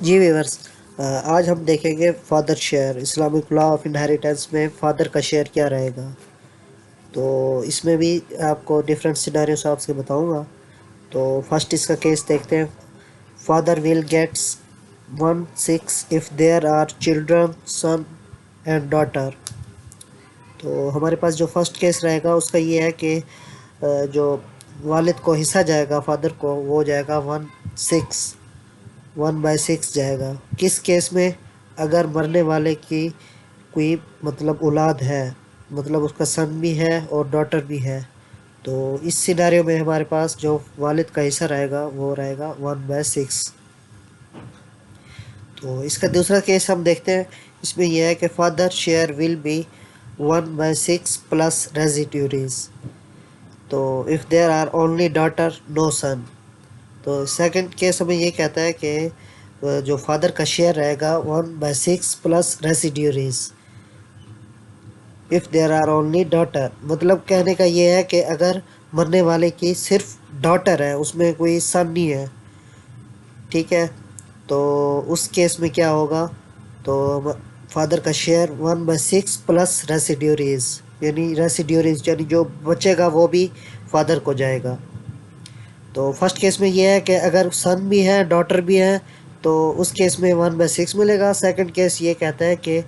جی viewers, آج ہم دیکھیں گے father share Islamic law of inheritance میں فادر کا شیئر کیا رہے گا. تو اس میں بھی آپ کو ڈفرینٹ سیناریوز آپ سے بتاؤں گا. تو فرسٹ اس کا کیس دیکھتے ہیں. Father will gets 1/6 if there are children son and daughter. تو ہمارے پاس جو فرسٹ کیس رہے گا اس کا یہ ہے کہ جو والد کو حصہ جائے گا فادر کو وہ جائے گا 1/6 جائے گا. کس کیس میں؟ اگر مرنے والے کی کوئی مطلب اولاد ہے، مطلب اس کا سن بھی ہے اور ڈاٹر بھی ہے. تو اس سیناریو میں ہمارے پاس جو والد کا حصہ رہے گا وہ رہے گا 1/6. تو اس کا دوسرا کیس ہم دیکھتے ہیں. اس میں یہ ہے کہ father share will be 1/6 plus residuaries. تو if there are only daughter no son. تو سیکنڈ کیس ہمیں یہ کہتا ہے کہ جو فادر کا شیئر رہے گا 1/6 plus residuaries if there are only daughter. مطلب کہنے کا یہ ہے کہ اگر مرنے والے کی صرف ڈاٹر ہے، اس میں کوئی سن نہیں ہے، ٹھیک ہے، تو اس کیس میں کیا ہوگا؟ تو فادر کا شیئر 1/6 پلس ریسیڈیوریز، یعنی ریسیڈیوریز یعنی جو بچے گا وہ بھی فادر کو جائے گا. تو فرسٹ کیس میں یہ ہے کہ اگر سن بھی ہے ڈاٹر بھی ہے تو اس کیس میں 1/6 ملے گا. سیکنڈ کیس یہ کہتا ہے کہ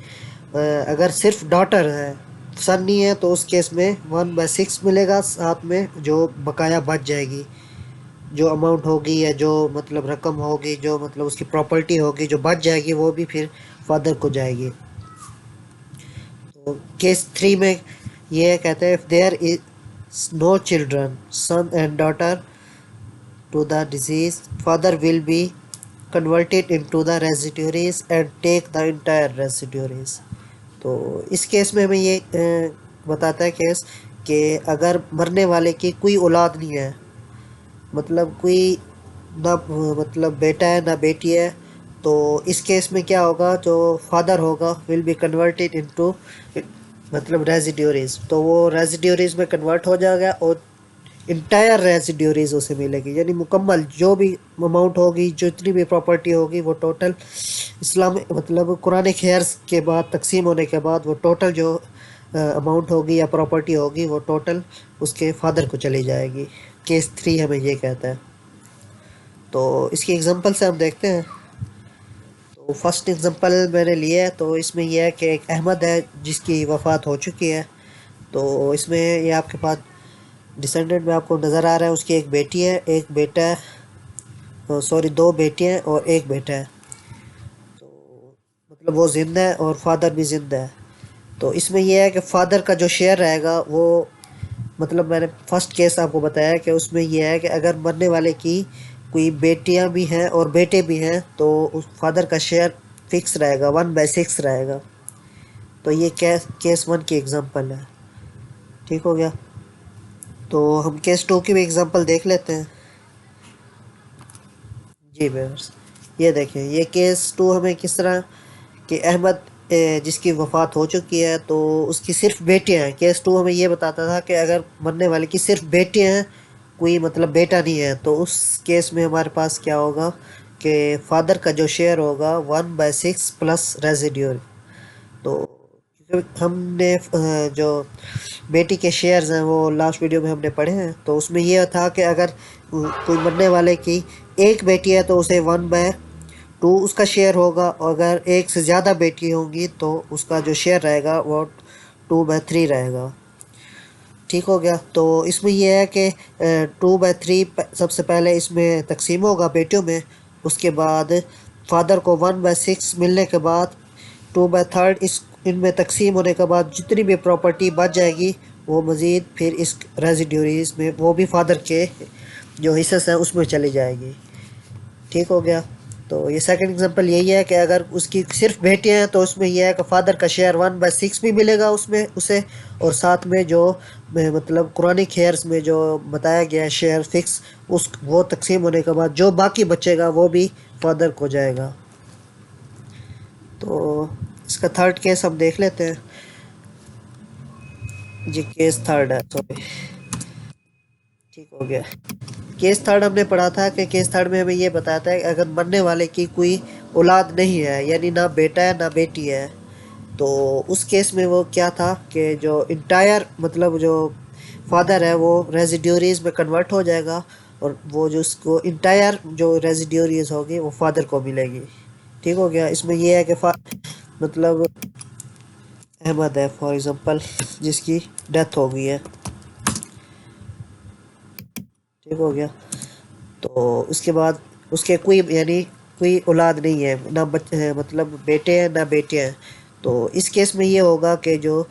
اگر صرف ڈاٹر ہے، سن نہیں ہے، تو اس کیس میں 1/6 ملے گا، ساتھ میں جو بقایا بچ جائے گی، جو اماؤنٹ ہوگی یا جو مطلب رقم ہوگی، جو مطلب اس کی پراپرٹی ہوگی جو بچ جائے گی وہ بھی پھر فادر کو جائے گی. تو کیس 3 میں یہ کہتے ہیں if there is no children son and daughter to the deceased, father will be converted into the residuaries and take the entire residuaries. تو اس کیس میں ہمیں یہ بتاتا ہے کیس کہ اگر مرنے والے کی کوئی اولاد نہیں ہے، مطلب کوئی نہ مطلب بیٹا ہے نہ بیٹی ہے، تو اس کیس میں کیا ہوگا؟ جو فادر ہوگا ول بی کنورٹیڈ انٹو مطلب ریزیڈیوریز. تو وہ ریزیڈیوریز میں کنورٹ ہو جائے گا اور انٹائر ریزیڈیوریز اسے ملے گی، یعنی مکمل جو بھی اماؤنٹ ہوگی، جتنی بھی پراپرٹی ہوگی، وہ ٹوٹل اسلام مطلب قرآن خیرز کے بعد تقسیم ہونے کے بعد وہ ٹوٹل جو اماؤنٹ ہوگی یا پراپرٹی ہوگی وہ ٹوٹل اس کے فادر کو چلی جائے گی. کیس 3 ہمیں یہ کہتا ہے. تو اس کی اگزامپل سے ہم دیکھتے ہیں. تو فرسٹ اگزامپل میں نے لیا ہے. تو اس میں یہ ہے کہ ایک احمد ہے جس کی وفات ہو چکی ہے. تو اس میں یہ آپ کے پاس ڈسینڈنٹ میں آپ کو نظر آ رہا ہے، اس کی ایک بیٹی ہے، ایک بیٹا ہے، سوری 2 بیٹیاں ہیں اور ایک بیٹا ہے. تو مطلب وہ زندہ ہے اور فادر بھی زندہ ہے. تو اس میں یہ ہے کہ فادر کا جو شیئر رہے گا وہ مطلب میں نے فرسٹ کیس آپ کو بتایا کہ اس میں یہ ہے کہ اگر مرنے والے کی کوئی بیٹیاں بھی ہیں اور بیٹے بھی ہیں تو اس فادر کا شیئر فکس رہے گا، 1/6 رہے گا. تو یہ کیس 1 کی ایگزامپل ہے. ٹھیک ہو گیا. تو ہم کیس 2 کی بھی ایگزامپل دیکھ لیتے ہیں. جی ویورس، یہ دیکھیں یہ کیس 2 ہمیں کس طرح کہ احمد جس کی وفات ہو چکی ہے تو اس کی صرف بیٹیاں ہیں. کیس 2 ہمیں یہ بتاتا تھا کہ اگر مرنے والے کی صرف بیٹیاں ہیں، کوئی مطلب بیٹا نہیں ہے، تو اس کیس میں ہمارے پاس کیا ہوگا کہ فادر کا جو شیئر ہوگا 1/6 پلس ریزیڈیور. تو ہم نے جو بیٹی کے شیئرز ہیں وہ لاسٹ ویڈیو میں ہم نے پڑھے ہیں. تو اس میں یہ تھا کہ اگر کوئی مرنے والے کی ایک بیٹی ہے تو اسے 1/2 اس کا شیئر ہوگا، اور اگر ایک سے زیادہ بیٹی ہوں گی تو اس کا جو شیئر رہے گا وہ 2/3 رہے گا. ٹھیک ہو گیا. تو اس میں یہ ہے کہ 2/3 سب سے پہلے اس میں تقسیم ہوگا بیٹیوں میں، اس کے بعد فادر کو 1/6 ملنے کے بعد 2/3 ان میں تقسیم ہونے کے بعد جتنی بھی پراپرٹی بچ جائے گی وہ مزید پھر اس ریزیڈیوریز میں وہ بھی فادر کے جو حصص ہیں اس میں چلی جائے گی. ٹھیک ہو گیا. تو یہ سیکنڈ ایگزامپل یہی ہے کہ اگر اس کی صرف بیٹیاں ہیں تو اس میں یہ ہے کہ فادر کا شیئر 1/6 بھی ملے گا اس میں اسے، اور ساتھ میں جو مطلب قرآن خیرز میں جو بتایا گیا ہے شیئر فکس، وہ تقسیم ہونے کے بعد جو باقی بچے گا وہ بھی فادر کو جائے گا. تو اس کا تھرڈ کیس ہم دیکھ لیتے ہیں. جی کیس تھرڈ ہے، سوری. ٹھیک ہو گیا. کیس تھرڈ ہم نے پڑھا تھا کہ کیس تھرڈ میں ہمیں یہ بتاتا ہے کہ اگر مرنے والے کی کوئی اولاد نہیں ہے، یعنی نہ بیٹا ہے نہ بیٹی ہے، تو اس کیس میں وہ کیا تھا کہ جو انٹائر مطلب جو فادر ہے وہ ریزیڈیوریز میں کنورٹ ہو جائے گا، اور وہ جو اس کو انٹائر جو ریزیڈیوریز ہوگی وہ فادر کو ملے گی. ٹھیک ہو گیا. اس میں یہ ہے کہ مطلب احمد ہے فار ایگزامپل جس کی ڈیتھ ہو گئی ہے. ٹھیک ہو گیا. تو اس کے بعد اس کے کوئی یعنی کوئی اولاد نہیں ہے، نہ بچے ہیں مطلب بیٹے ہیں نہ بیٹے ہیں. تو اس کیس میں یہ ہوگا کہ جو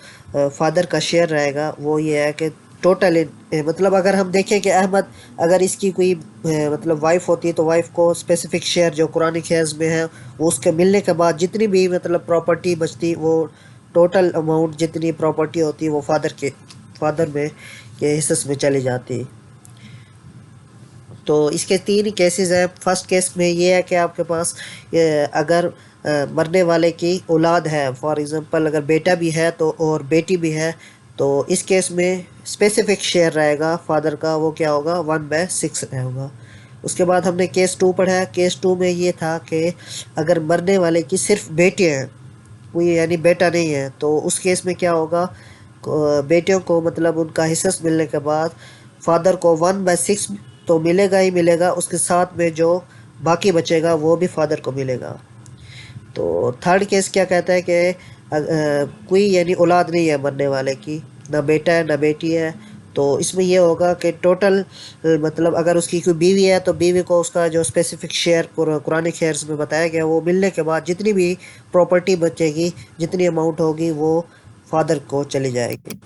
فادر کا شیئر رہے گا وہ یہ ہے کہ ٹوٹل مطلب اگر ہم دیکھیں کہ احمد اگر اس کی کوئی مطلب وائف ہوتی ہے تو وائف کو اسپیسیفک شیئر جو قرآن خیز میں ہے وہ اس کے ملنے کے بعد جتنی بھی مطلب پراپرٹی بچتی وہ ٹوٹل اماؤنٹ جتنی پراپرٹی ہوتی وہ فادر میں کے حصص میں چلی جاتی. تو اس کے تین کیسز ہیں. فرسٹ کیس میں یہ ہے کہ آپ کے پاس اگر مرنے والے کی اولاد ہے، فار ایگزامپل اگر بیٹا بھی ہے تو اور بیٹی بھی ہے، تو اس کیس میں اسپیسیفک شیئر رہے گا فادر کا، وہ کیا ہوگا 1/6 رہے ہوگا. اس کے بعد ہم نے کیس 2 پڑھا ہے. کیس 2 میں یہ تھا کہ اگر مرنے والے کی صرف بیٹے ہیں، کوئی یعنی بیٹا نہیں ہے، تو اس کیس میں کیا ہوگا، بیٹیوں کو مطلب ان کا حصص ملنے کے بعد فادر کو 1/6 تو ملے گا ہی ملے گا، اس کے ساتھ میں جو باقی بچے گا وہ بھی فادر کو ملے گا. تو تھرڈ کیس کیا کہتا ہے کہ کوئی یعنی اولاد نہیں ہے مرنے والے کی، نہ بیٹا ہے نہ بیٹی ہے، تو اس میں یہ ہوگا کہ ٹوٹل مطلب اگر اس کی کوئی بیوی ہے تو بیوی کو اس کا جو اسپیسیفک شیئر قرآن خیرز میں بتایا گیا وہ ملنے کے بعد جتنی بھی پراپرٹی بچے گی، جتنی اماؤنٹ ہوگی وہ فادر کو چلی جائے گی.